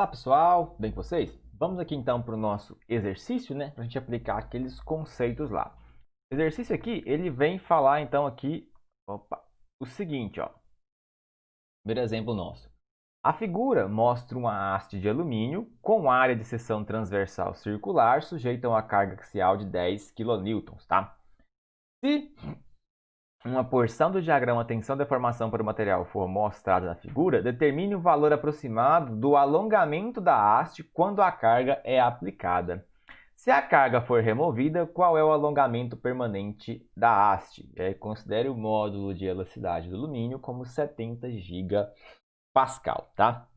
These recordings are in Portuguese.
Olá pessoal, tudo bem com vocês? Vamos aqui então para o nosso exercício, né? Para a gente aplicar aqueles conceitos lá. O exercício aqui, ele vem falar então aqui, o seguinte, ó. Primeiro exemplo nosso. A figura mostra uma haste de alumínio com área de seção transversal circular sujeita a uma carga axial de 10 kN, tá? Se uma porção do diagrama tensão-deformação para o material for mostrada na figura, determine o valor aproximado do alongamento da haste quando a carga é aplicada. Se a carga for removida, qual é o alongamento permanente da haste? Considere o módulo de elasticidade do alumínio como 70 gigapascal, tá?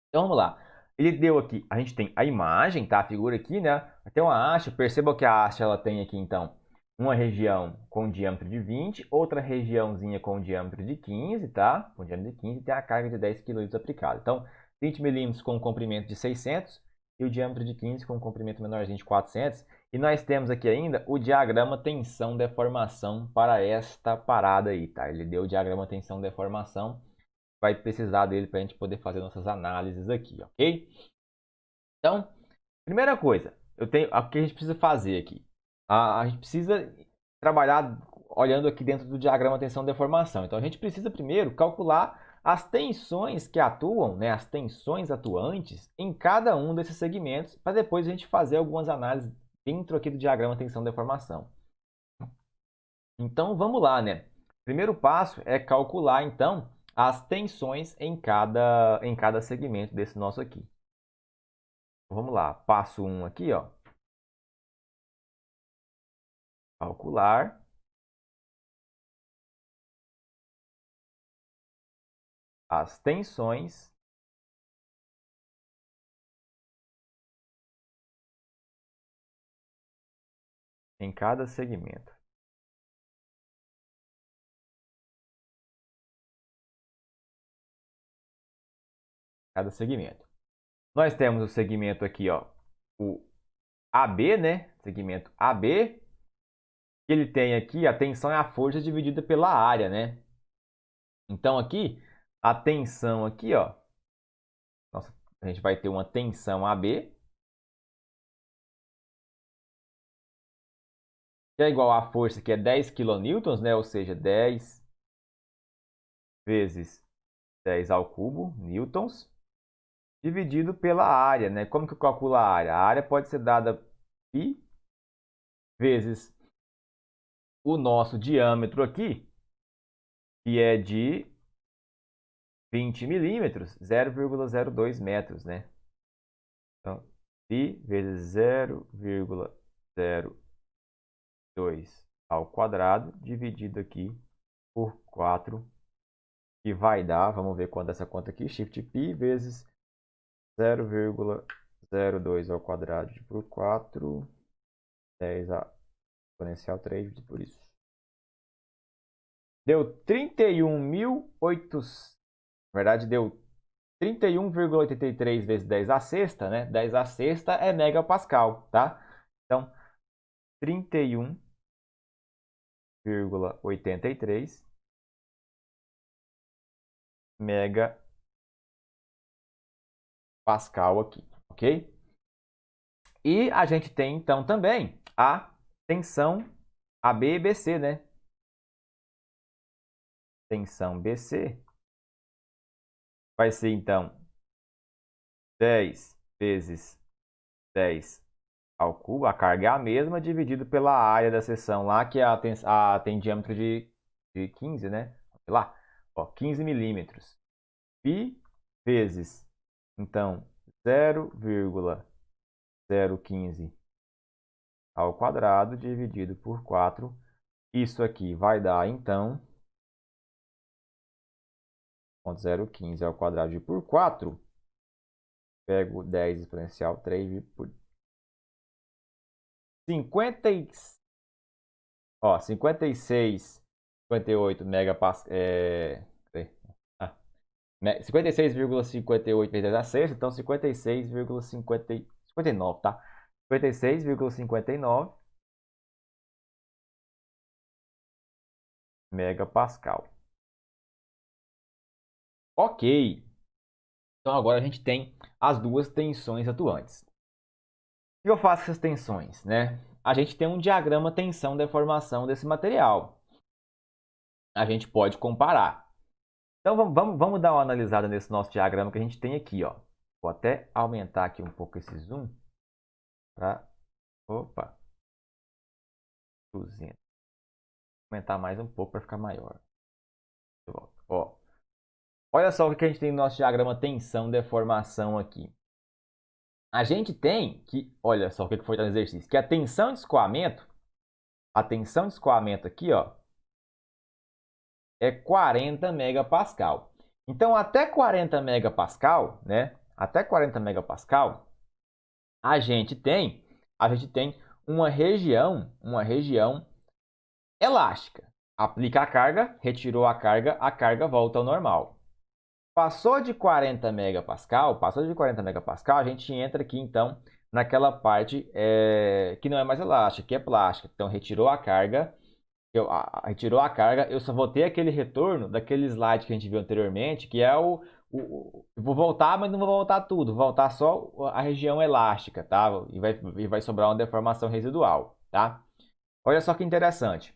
Então vamos lá. Ele deu aqui, a gente tem a imagem, tá? A figura aqui, né? Tem uma haste, perceba que a haste ela tem aqui então uma região com diâmetro de 20, outra regiãozinha com diâmetro de 15, tá? Com diâmetro de 15 e tem a carga de 10 kN aplicada. Então, 20 milímetros com um comprimento de 600 e o diâmetro de 15 com um comprimento menorzinho de 400. E nós temos aqui ainda o diagrama tensão-deformação para esta parada aí, tá? Ele deu o diagrama tensão-deformação, vai precisar dele para a gente poder fazer nossas análises aqui, ok? Então, primeira coisa, o que a gente precisa fazer aqui? A gente precisa trabalhar olhando aqui dentro do diagrama tensão-deformação. Então, a gente precisa primeiro calcular as tensões que atuam, né, as tensões atuantes em cada um desses segmentos, para depois a gente fazer algumas análises dentro aqui do diagrama tensão-deformação. Então, vamos lá, né? Primeiro passo é calcular, então, as tensões em cada segmento desse nosso aqui. Vamos lá, passo 1 aqui, ó. Calcular as tensões em cada segmento. Cada segmento. Nós temos o segmento aqui, ó, o AB, né? Segmento AB, que ele tem aqui a tensão é a força dividida pela área, né? Então aqui, a tensão aqui, ó, nossa, a gente vai ter uma tensão AB, que é igual à força que é 10 kN, né? Ou seja, 10 vezes 10 ao cubo, newtons, dividido pela área, né? Como que eu calculo a área? A área pode ser dada π vezes o nosso diâmetro aqui, que é de 20 milímetros, 0,02 metros, né? Então, π vezes 0,02 ao quadrado, dividido aqui por 4, que vai dar, vamos ver quanto é essa conta aqui, shift π vezes 0,02 ao quadrado por 4, 10 a exponencial 3 por isso. Deu 31.800, na verdade deu 31,83 vezes 10 a sexta, né? 10 a sexta é megapascal, tá? Então, 31,83 megapascal aqui, ok? E a gente tem, então, também a tensão AB e BC, né? Tensão BC vai ser, então, 10 vezes 10 ao cubo, a carga é a mesma, dividido pela área da seção lá, que tem diâmetro de 15, né? Sei lá, ó, 15 milímetros. Π vezes, então, 0,015 ao quadrado, dividido por 4. Isso aqui vai dar, então, 0,015 ao quadrado por 4. Pego 10 exponencial 3 por 50 ó, 56, 58 megapascal, 56,58 vezes 10 a sexta, então 56,59, tá? 56,59 megapascal. Ok. Então agora a gente tem as duas tensões atuantes. O que eu faço com essas tensões, né? A gente tem um diagrama tensão-deformação desse material. A gente pode comparar. Então vamos dar uma analisada nesse nosso diagrama que a gente tem aqui, ó. Vou até aumentar aqui um pouco esse zoom para, opa, 200. Vou aumentar mais um pouco para ficar maior. Ó, olha só o que a gente tem no nosso diagrama tensão-deformação aqui. A gente tem que, olha só o que foi no exercício, que a tensão de escoamento aqui, ó, é 40 megapascal. Então, até 40 megapascal, né? Até 40 megapascal, a gente tem uma região elástica. Aplica a carga, retirou a carga volta ao normal. Passou de 40 megapascal, a gente entra aqui então naquela parte que não é mais elástica, que é plástica. Então retirou a carga, eu só vou ter aquele retorno daquele slide que a gente viu anteriormente, que é vou voltar, mas não vou voltar tudo, vou voltar só a região elástica, tá? E vai sobrar uma deformação residual, tá? Olha só que interessante.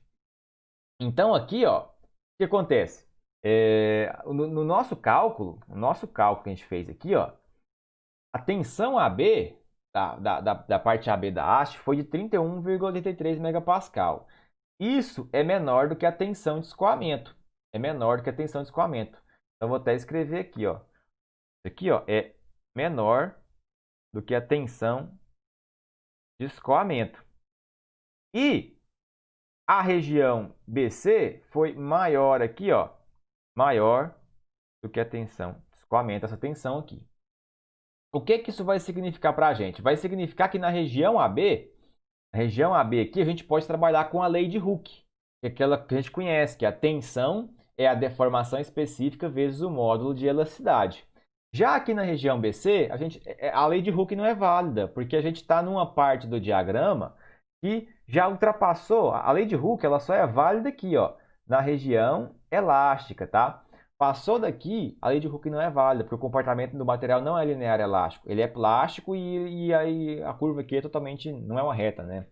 Então aqui, ó, o que acontece? No nosso cálculo que a gente fez aqui, ó, a tensão AB, da parte AB da haste, foi de 31,83 megapascal. Isso é menor do que a tensão de escoamento. É menor do que a tensão de escoamento. Então, eu vou até escrever aqui, ó. Isso aqui, ó, é menor do que a tensão de escoamento. E a região BC foi maior aqui, ó, maior do que a tensão de escoamento, essa tensão aqui. O que que isso vai significar para a gente? Vai significar que na região AB aqui, a gente pode trabalhar com a lei de Hooke, que é aquela que a gente conhece, que a tensão é a deformação específica vezes o módulo de elasticidade. Já aqui na região BC, a lei de Hooke não é válida, porque a gente está numa parte do diagrama que já ultrapassou. A lei de Hooke ela só é válida aqui, ó, na região elástica, tá? Passou daqui, a lei de Hooke não é válida, porque o comportamento do material não é linear elástico. Ele é plástico e aí a curva aqui é totalmente, não é uma reta, né?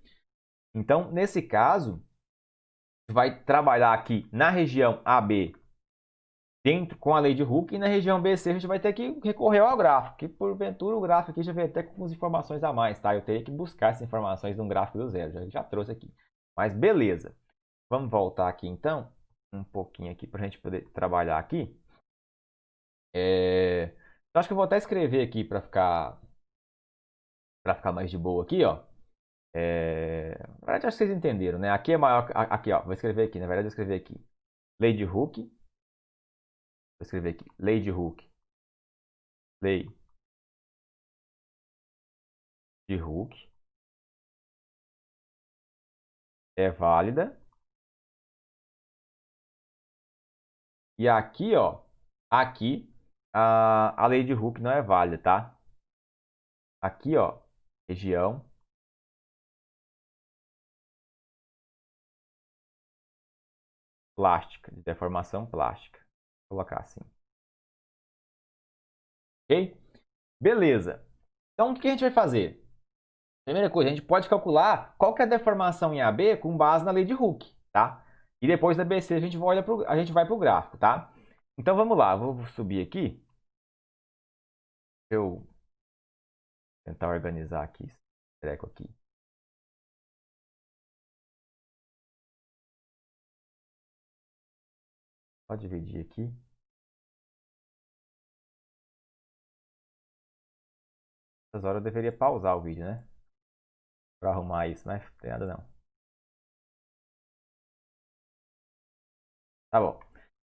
Então, nesse caso, vai trabalhar aqui na região AB dentro com a lei de Hooke e na região BC a gente vai ter que recorrer ao gráfico, que porventura o gráfico aqui já vem até com algumas informações a mais, tá? Eu teria que buscar essas informações num gráfico do zero, já trouxe aqui. Mas beleza. Vamos voltar aqui então, um pouquinho aqui para a gente poder trabalhar aqui. Eu acho que eu vou até escrever aqui para ficar mais de boa aqui, ó. Na verdade, acho que vocês entenderam, né? Aqui é maior. Aqui, ó. Vou escrever aqui. Na verdade, vou escrever aqui. Lei de Hooke. Vou escrever aqui. Lei de Hooke. Lei de Hooke é válida. E aqui, ó. Aqui, a lei de Hooke não é válida, tá? Aqui, ó. Região plástica. De deformação plástica. Vou colocar assim. Ok? Beleza. Então, o que a gente vai fazer? Primeira coisa, a gente pode calcular qual que é a deformação em AB com base na lei de Hooke, tá? E depois da BC a gente vai para o gráfico, tá? Então vamos lá, vou subir aqui. Eu tentar organizar aqui esse treco aqui. Só dividir aqui. Nessas horas eu deveria pausar o vídeo, né? Para arrumar isso, mas não tem nada não. Tá bom.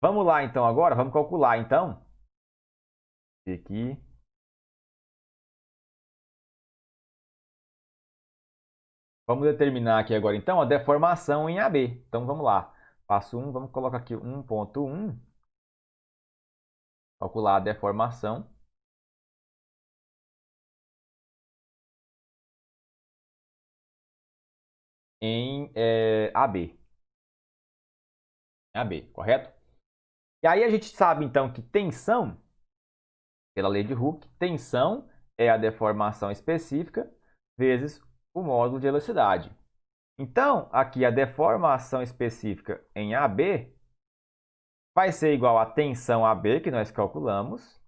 Vamos lá então agora, vamos calcular então. Aqui. Vamos determinar aqui agora então a deformação em AB. Então vamos lá. Passo 1, vamos colocar aqui 1.1. Calcular a deformação em AB. AB, correto? E aí a gente sabe então que tensão, pela lei de Hooke, tensão é a deformação específica vezes o módulo de elasticidade. Então, aqui a deformação específica em AB vai ser igual a tensão AB, que nós calculamos,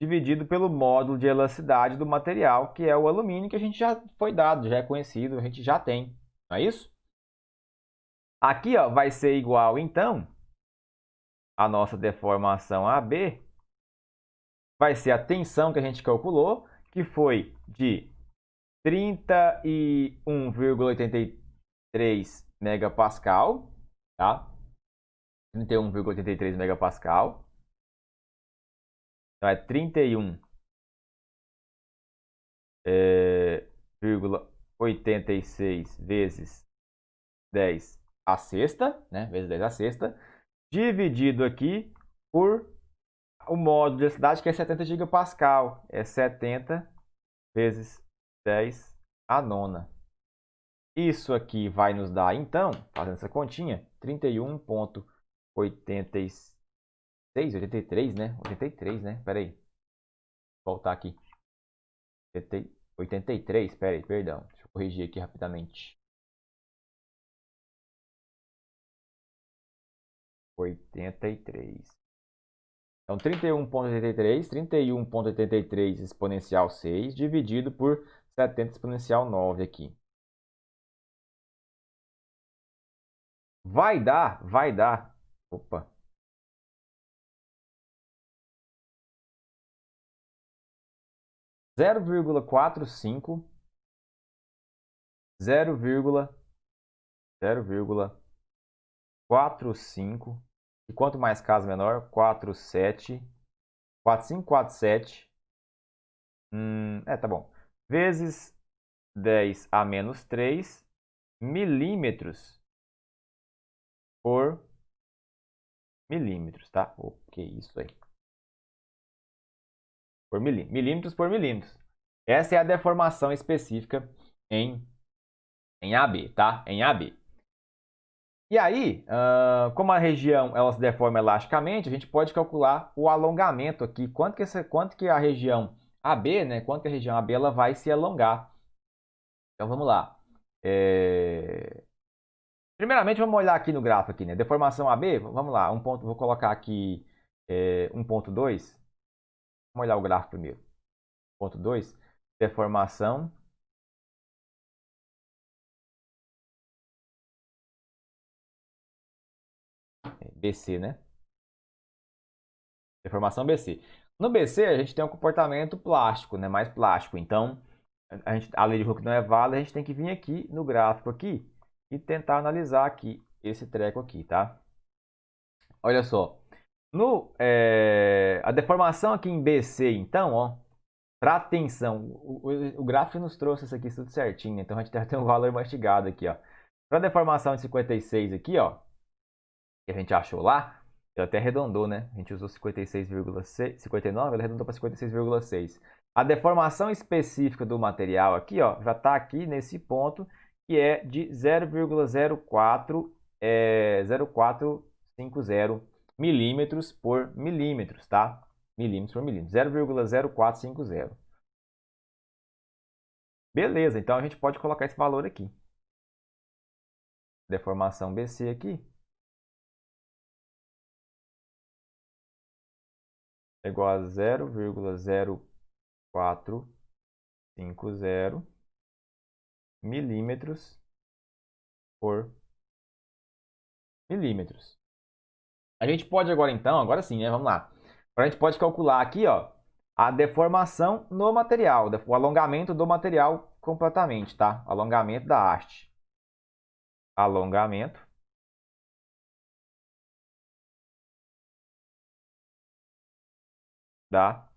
dividido pelo módulo de elasticidade do material, que é o alumínio, que a gente já foi dado, já é conhecido, a gente já tem. Não é isso? Aqui ó, vai ser igual, então, a nossa deformação AB vai ser a tensão que a gente calculou, que foi de 31,83 megapascal, tá? 31,83 megapascal. Então é 31,86 vezes 10 a sexta, né? Vezes 10 a sexta, dividido aqui por o módulo de elasticidade, que é 70 gigapascal. É 70 vezes 10 a nona. Isso aqui vai nos dar, então, fazendo essa continha, 31,86, 83, né? 83, né? Pera aí. Vou voltar aqui. 83, pera aí, perdão. Deixa eu corrigir aqui rapidamente. 83. Então, 31,83 exponencial 6 dividido por 70 exponencial 9 aqui. Vai dar. Opa. 0,45, 0,45. E quanto mais casa menor, 47, 4547. Tá bom. Vezes 10 a menos 3 milímetros por milímetros, tá? O que é isso aí? Por milímetros por milímetros. Essa é a deformação específica em AB, tá? Em AB. E aí, como a região ela se deforma elasticamente, a gente pode calcular o alongamento aqui. Quanto que a região AB, né? Quanto que a região AB ela vai se alongar. Então vamos lá. Primeiramente, vamos olhar aqui no gráfico aqui, né? Deformação AB, vamos lá. Vou colocar aqui 1.2. Vamos olhar o gráfico primeiro. 1.2, deformação BC, né? Deformação BC. No BC, a gente tem um comportamento plástico, né? Mais plástico. Então, a lei de Hooke não é válida, a gente tem que vir aqui no gráfico aqui e tentar analisar aqui esse treco aqui, tá? Olha só. A deformação aqui em BC, então, ó, para tensão, o gráfico nos trouxe isso aqui tudo certinho, então a gente deve ter um valor mastigado aqui, ó. Para deformação de 56 aqui, ó, que a gente achou lá, ele até arredondou, né? A gente usou 56,6, 59, ele arredondou para 56,6. A deformação específica do material aqui, ó, já está aqui nesse ponto, que é de 0,0450 milímetros por milímetros, tá? Milímetros por milímetros, 0,0450. Beleza, então a gente pode colocar esse valor aqui. Deformação BC aqui é igual a 0,0450 milímetros por milímetros. A gente pode agora então, agora sim, né? Vamos lá. Agora a gente pode calcular aqui, ó, a deformação no material, o alongamento do material completamente, tá? Alongamento da haste. Alongamento da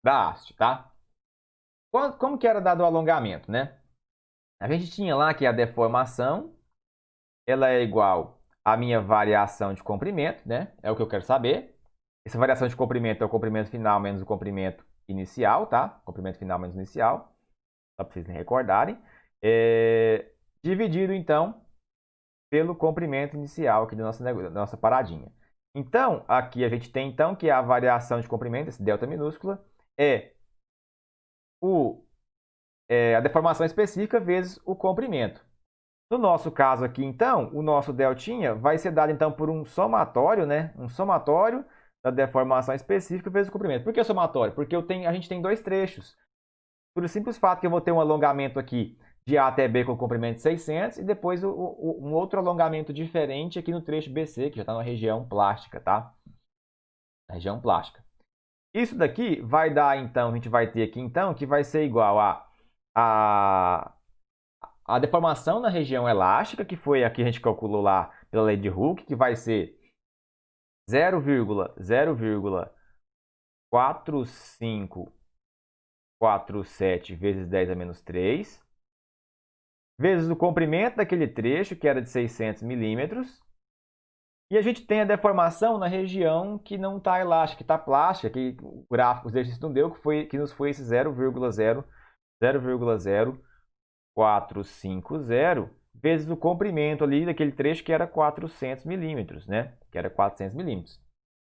haste, tá? Como que era dado o alongamento, né? A gente tinha lá que a deformação, ela é igual à minha variação de comprimento, né? É o que eu quero saber. Essa variação de comprimento é o comprimento final menos o comprimento inicial, tá? Comprimento final menos inicial. Só para vocês recordarem. Dividido, então, pelo comprimento inicial aqui da nossa paradinha. Então, aqui a gente tem então que a variação de comprimento, esse delta minúscula, é a deformação específica vezes o comprimento. No nosso caso aqui, então, o nosso deltinha vai ser dado então por um somatório, né? Um somatório da deformação específica vezes o comprimento. Por que somatório? Porque a gente tem dois trechos. Por o simples fato que eu vou ter um alongamento aqui de A até B com comprimento de 600 e depois um outro alongamento diferente aqui no trecho BC, que já está na região plástica, tá? Na região plástica. Isso daqui vai dar, então, a gente vai ter aqui, então, que vai ser igual a deformação na região elástica, que foi a que a gente calculou lá pela lei de Hooke, que vai ser 0,04547 vezes 10 a menos 3, vezes o comprimento daquele trecho, que era de 600 milímetros, e a gente tem a deformação na região que não está elástica, que está plástica, que o gráfico do exercício não deu, que nos foi esse 0,0450 vezes o comprimento ali daquele trecho que era 400 milímetros, né? Que era 400 milímetros.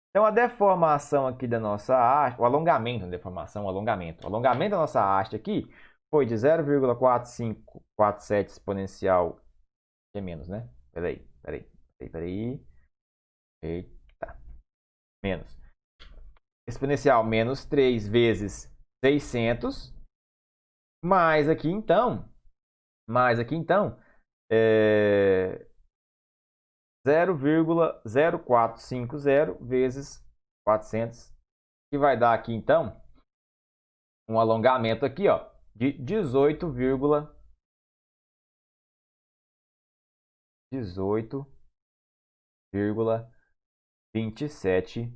Então, a deformação aqui da nossa haste, o alongamento da deformação, o alongamento da nossa haste aqui foi de 0,4547 exponencial, que é menos, né? Peraí. Eita. Menos. Exponencial menos 3 vezes 600, mais aqui então, 0,0450 vezes 400, que vai dar aqui então um alongamento aqui, ó, de 18,27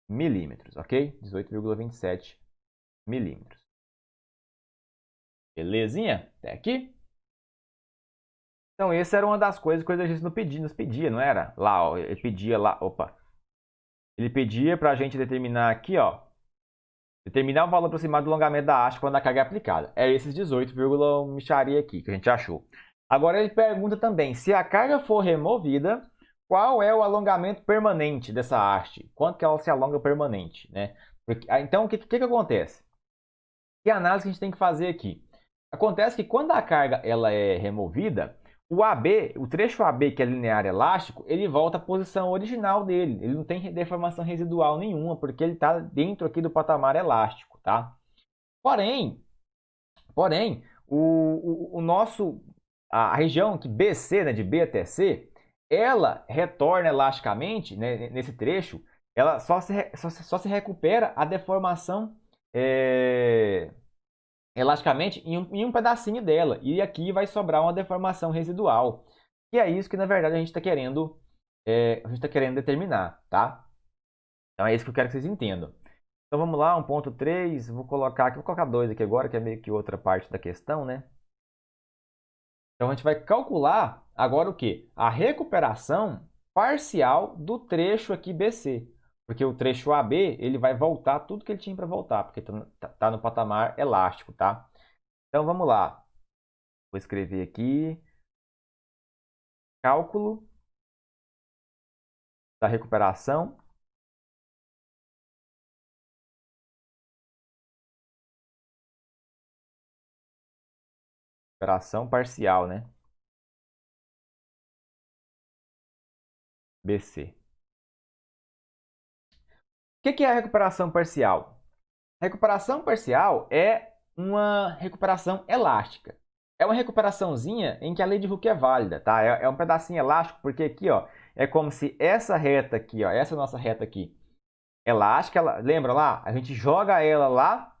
milímetros, ok? 18,27 milímetros. Belezinha? Até aqui? Então, essa era uma das coisas que a gente nos pedia, não era? Lá, ó, ele pedia lá, opa. Ele pedia para a gente determinar aqui, ó, determinar o valor aproximado do alongamento da haste quando a carga é aplicada. É esses 18, micharia aqui que a gente achou. Agora ele pergunta também, se a carga for removida, qual é o alongamento permanente dessa haste? Quanto que ela se alonga permanente, né? Então, o que acontece? Que análise que a gente tem que fazer aqui? Acontece que quando a carga ela é removida, o AB, o trecho AB, que é linear elástico, ele volta à posição original dele. Ele não tem deformação residual nenhuma, porque ele está dentro aqui do patamar elástico, tá? Porém, a região que BC, né, de B até C, ela retorna elasticamente, né, nesse trecho, ela só se recupera a deformação elasticamente em um pedacinho dela. E aqui vai sobrar uma deformação residual. E é isso que, na verdade, a gente está querendo, determinar, tá? Então é isso que eu quero que vocês entendam. Então vamos lá, 1.3, vou colocar 2 aqui agora, que é meio que outra parte da questão, né? Então a gente vai calcular agora o quê? A recuperação parcial do trecho aqui BC. Porque o trecho AB, ele vai voltar tudo que ele tinha para voltar, porque está no patamar elástico, tá? Então vamos lá. Vou escrever aqui. Cálculo da recuperação parcial, né? BC. O que é a recuperação parcial? Recuperação parcial é uma recuperação elástica. É uma recuperaçãozinha em que a lei de Hooke é válida, tá? É um pedacinho elástico, porque aqui, ó, é como se essa reta aqui, ó, essa nossa reta aqui, elástica, lembra lá? A gente joga ela lá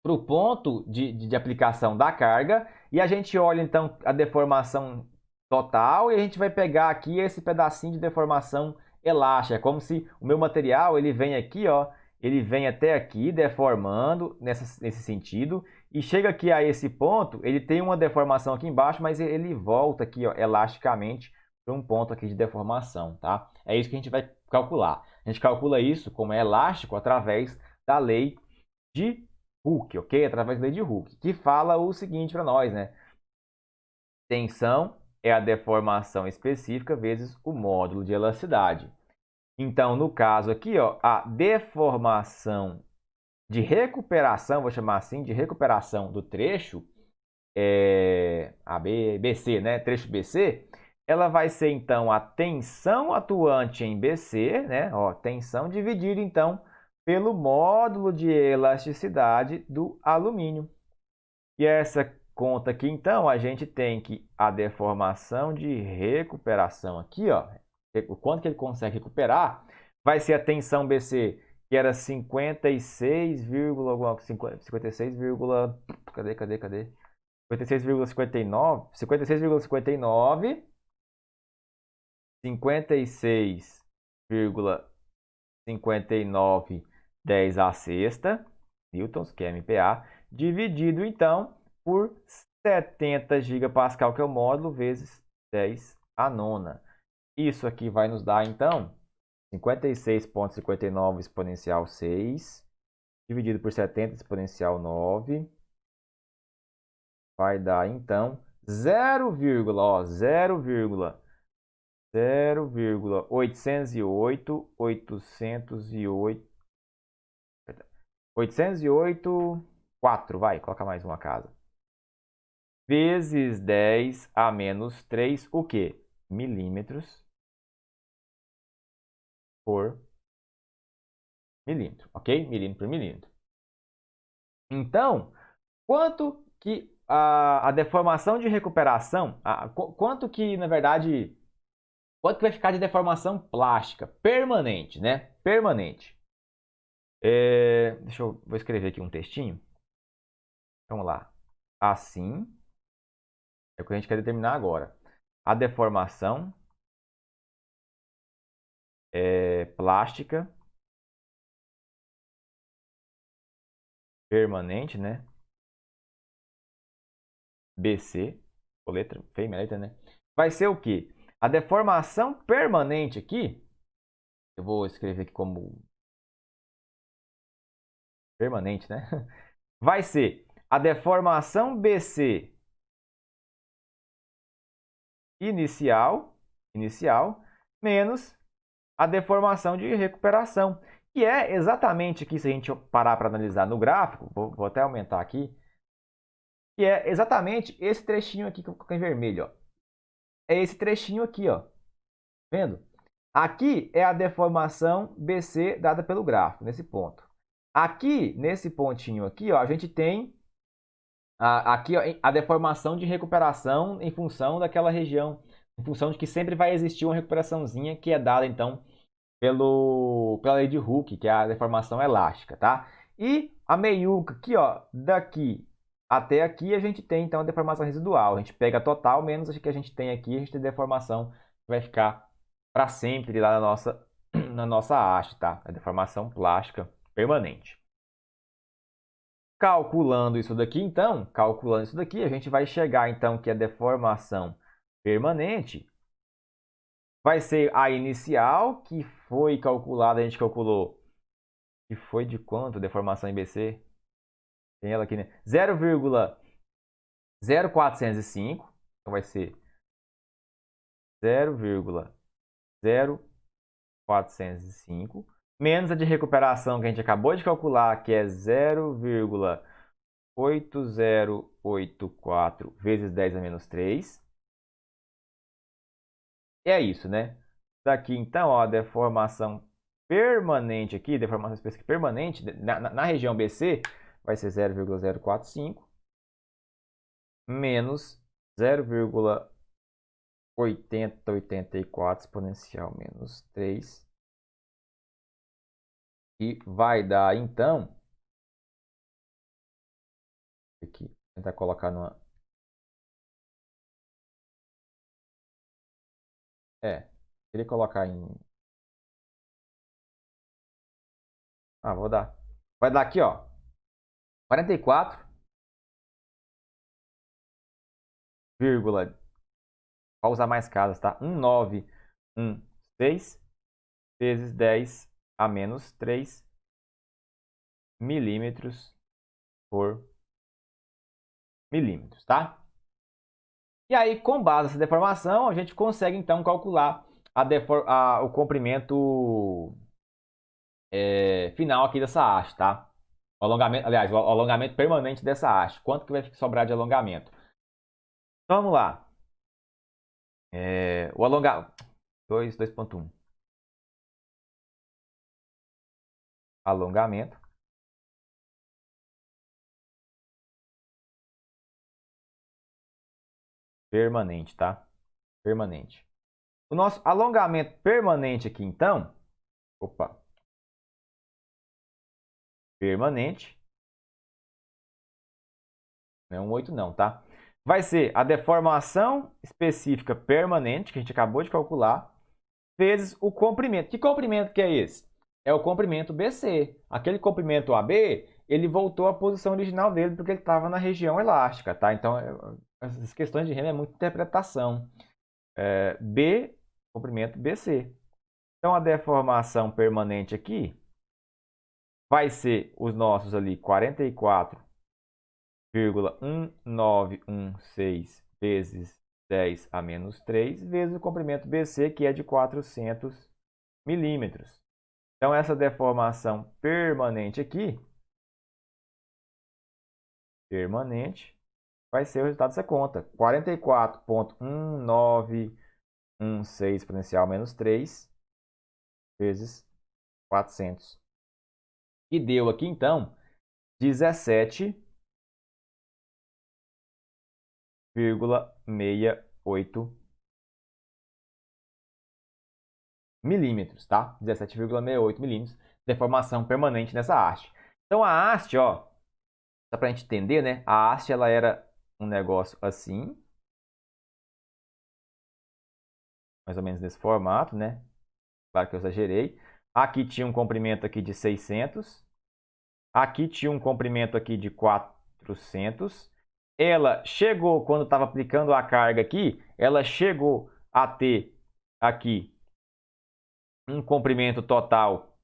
para o ponto de aplicação da carga e a gente olha então a deformação total e a gente vai pegar aqui esse pedacinho de deformação elástica. É como se o meu material ele vem aqui, ó, ele vem até aqui deformando nesse sentido e chega aqui a esse ponto, ele tem uma deformação aqui embaixo, mas ele volta aqui, ó, elasticamente para um ponto aqui de deformação, tá? É isso que a gente vai calcular. A gente calcula isso como é elástico através da lei de Hooke, ok? Através da lei de Hooke, que fala o seguinte para nós, né? Tensão é a deformação específica vezes o módulo de elasticidade. Então, no caso aqui, ó, a deformação de recuperação, vou chamar assim, de recuperação do trecho, BC, né? Trecho BC, ela vai ser, então, a tensão atuante em BC, né? Ó, tensão dividida, então, pelo módulo de elasticidade do alumínio. E essa conta aqui, então, a gente tem que a deformação de recuperação aqui, ó, o quanto que ele consegue recuperar, vai ser a tensão BC, que era 56, alguma 56, cadê? 56,59, 56,59, 56,59 10 a sexta newtons, que é MPa, dividido então por 70 gigapascal, que é o módulo, vezes 10 a nona. Isso aqui vai nos dar então 56,59 exponencial 6 dividido por 70 exponencial 9 vai dar então 0,00808 vai, coloca mais uma casa. Vezes 10 a menos 3, o quê? Milímetros por milímetro, ok? Milímetro por milímetro. Então, quanto que a deformação de recuperação, quanto que, na verdade, quanto que vai ficar de deformação plástica permanente, né? Permanente. Vou escrever aqui um textinho. Vamos lá. Assim, é o que a gente quer determinar agora. A deformação plástica permanente, né? BC, letra feia, letra, né? Vai ser o quê? A deformação permanente aqui, eu vou escrever aqui como permanente, né? Vai ser a deformação BC inicial menos a deformação de recuperação, que é exatamente aqui, se a gente parar para analisar no gráfico, vou até aumentar aqui, que é exatamente esse trechinho aqui que eu coloquei em vermelho, ó. É esse trechinho aqui, ó. Vendo? Aqui é a deformação BC dada pelo gráfico, nesse ponto. Aqui, nesse pontinho aqui, ó, a gente tem aqui, ó, a deformação de recuperação em função daquela região, em função de que sempre vai existir uma recuperaçãozinha que é dada, então, pela lei de Hooke, que é a deformação elástica, tá? E a meiuca aqui, ó, daqui até aqui, a gente tem, então, a deformação residual. A gente pega a total menos a que a gente tem aqui, a gente tem deformação que vai ficar para sempre lá na nossa haste, tá? A deformação plástica permanente. Calculando isso daqui, então, a gente vai chegar, então, que a deformação permanente vai ser a inicial, que foi calculada, a gente calculou, que foi de quanto? Deformação em BC? Tem ela aqui, né? 0,0405, então vai ser 0,0405, menos a de recuperação que a gente acabou de calcular, que é 0,8084 vezes 10 a menos 3. É isso, né? Daqui, então, ó, a deformação permanente aqui, deformação específica permanente, na região BC, vai ser 0,045 menos 0,8084 exponencial menos 3. E vai dar, então, aqui, vou tentar colocar numa... queria colocar em... vou dar. Vai dar aqui, ó, 44, vai usar mais casas, tá? 1916 vezes 10 a menos 3 milímetros por milímetros, tá? E aí, com base nessa deformação, a gente consegue então calcular o comprimento final aqui dessa haste, tá? O alongamento, aliás, o alongamento permanente dessa haste. Quanto que vai sobrar de alongamento? Então, vamos lá. O alongamento... 2.1. Alongamento permanente, tá? Permanente. O nosso alongamento permanente aqui, então... Opa. Permanente. Não é 1,8 não, tá? Vai ser a deformação específica permanente, que a gente acabou de calcular, vezes o comprimento. Que comprimento que é esse? É o comprimento BC. Aquele comprimento AB, ele voltou à posição original dele porque ele estava na região elástica, tá? Então, essas questões de remo é muita interpretação. B, comprimento BC. Então, a deformação permanente aqui vai ser os nossos ali 44,1916 vezes 10 a menos 3, vezes o comprimento BC, que é de 400 milímetros. Então, essa deformação permanente aqui, vai ser o resultado dessa conta. 44,1916 exponencial menos 3 vezes 400. E deu aqui, então, 17,68 milímetros, tá? 17,68 milímetros, deformação permanente nessa haste. Então, a haste, ó, só pra gente entender, né? A haste, ela era um negócio assim, mais ou menos nesse formato, né? Claro que eu exagerei. Aqui tinha um comprimento aqui de 600. Aqui tinha um comprimento aqui de 400. Ela chegou, quando estava aplicando a carga aqui, ela chegou a ter aqui um comprimento total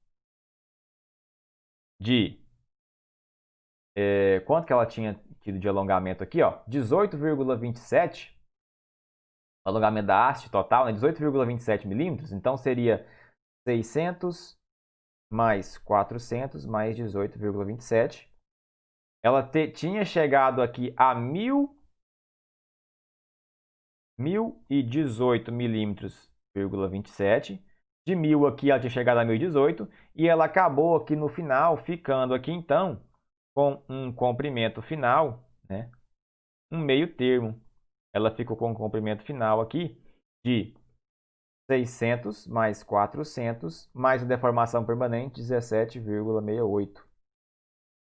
de... quanto que ela tinha tido de alongamento aqui? 18,27. O alongamento da haste total, né? 18,27 milímetros. Então, seria 600 mais 400 mais 18,27. Ela tinha chegado aqui a 1.018 milímetros, 27. De 1.000 aqui ela tinha chegado a 1.018 e ela acabou aqui no final ficando aqui então com um comprimento final, né? Um meio termo. Ela ficou com um comprimento final aqui de 600 mais 400 mais a deformação permanente 17,68.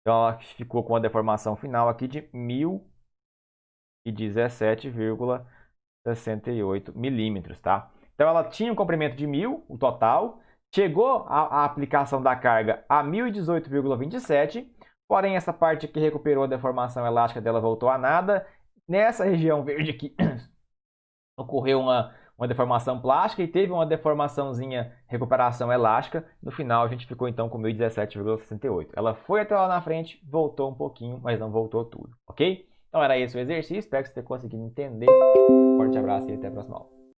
Então ela ficou com a deformação final aqui de 1.017,68 milímetros, tá? Então ela tinha um comprimento de 1.000, o total, chegou a aplicação da carga a 1.018,27, porém essa parte aqui recuperou a deformação elástica dela, voltou a nada. Nessa região verde aqui ocorreu uma deformação plástica e teve uma deformaçãozinha, recuperação elástica. No final, a gente ficou então com 1.017,68. Ela foi até lá na frente, voltou um pouquinho, mas não voltou tudo, ok? Então era esse o exercício, espero que você tenha conseguido entender. Forte abraço e até a próxima aula.